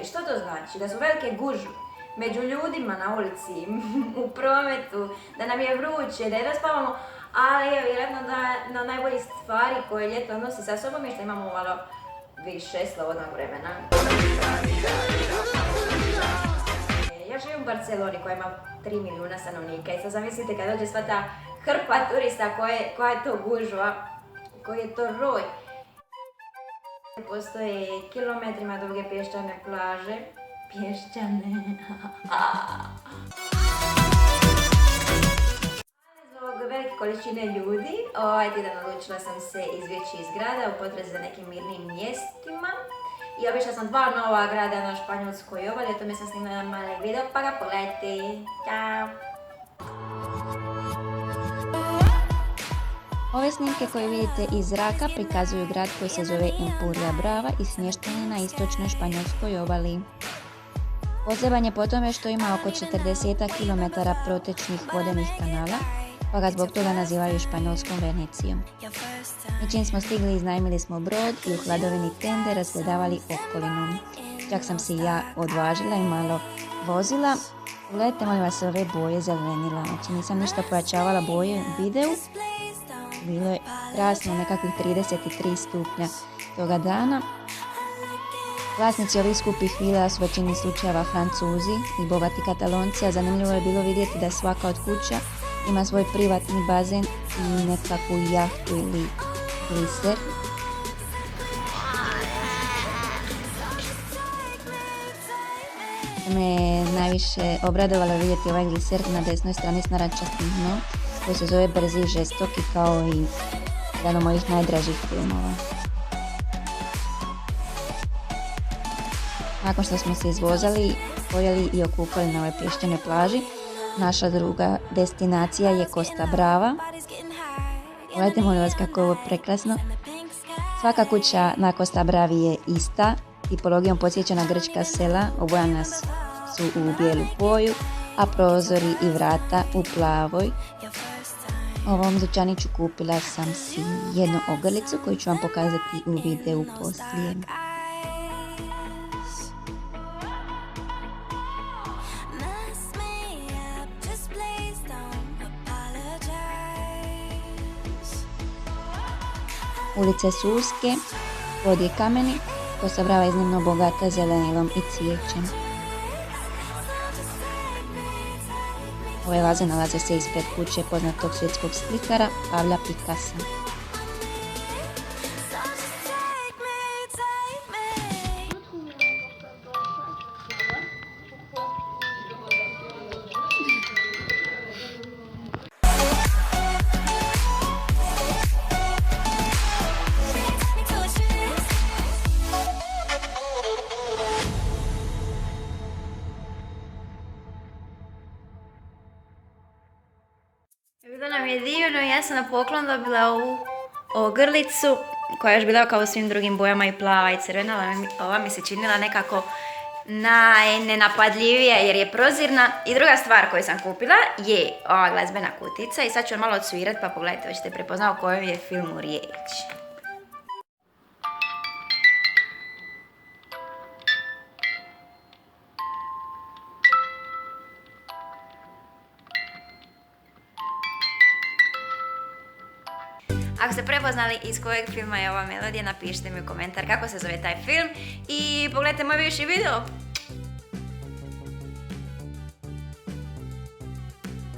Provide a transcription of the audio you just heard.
gužvi. Što to znači? Da su velike gužve među ljudima na ulici, u prometu, da nam je vruće, da jedno spavamo, ali je vjerojatno da na najbolji stvari koje ljeto nosi sa sobom je što imamo malo više slobodnog vremena. Ja živim u Barceloni koja ima 3 milijuna stanovnika i sad zamislite kad dođe sva ta hrpa turista koja je to gužva, koji je to roj. Postoje kilometrima duge pješčane plaže. Pješčane. Zbog velike količine ljudi, ovaj tjedan odlučila sam se izvjeći iz grada u potrazi za nekim mirnim mjestima. I obišla sam 2 nova grada na španjolskoj obali, o tome sam snimala mali video, pa ga pogledajte. Ćao! Ove snimke koje vidite iz zraka prikazuju grad koji se zove Empurria Brava i smješten je na istočnoj španjolskoj obali. Poseban je po tome što ima oko 40 km protečnih vodenih kanala, pa ga zbog toga nazivaju španjolskom Venecijom. I čim smo stigli, iznajmili smo brod i u hladovini tende razgledavali okolinom. Čak sam si ja odvažila i malo vozila. Pogledajte molim vas ove boje zelenila, znači nisam ništa pojačavala boje u videu. Bilo je krasno, nekakvih 33 stupnja toga dana. Vlasnici ovih skupih vila su u većini slučajeva Francuzi i bogati Katalonci, a zanimljivo je bilo vidjeti da svaka od kuća ima svoj privatni bazen i nekakvu jahtu ili gliser. Me je najviše obradovalo vidjeti ovaj gliser na desnoj strani s narančastim dnom, koji se zove Brzi i žestoki, kao i jedan od mojih najdražih filmova. Nakon što smo se izvozali, pojeli i okupali na ovoj pješčanoj plaži, naša druga destinacija je Costa Brava. Pogledajte molim vas kako je ovo prekrasno. Svaka kuća na Costa Bravi je ista, tipologijom podsjeća na grčka sela, obojana su u bijelu boju, a prozori i vrata u plavoj. U ovom dućaniću kupila sam si jednu ogrlicu koju ću vam pokazati u videu poslije. Ulice su uske, pod je kameni, Costa Brava je iznimno bogata zelenilom i cvijećem. Ove vaze nalaze se ispred kuće poznatog svjetskog slikara Pabla Picassa. Bilo nam je divno i ja sam na poklon dobila ovu ogrlicu koja je još bila kao u svim drugim bojama i plava i crvena, ali ova mi se činila nekako najnenapadljivija jer je prozirna. I druga stvar koju sam kupila je ova glazbena kutica i sad ću malo odsvirat pa pogledajte, hoćete prepoznati o kojem je filmu riječ. Ako ste prepoznali iz kojeg filma je ova melodija, napišite mi u komentar kako se zove taj film i pogledajte moj bivši video.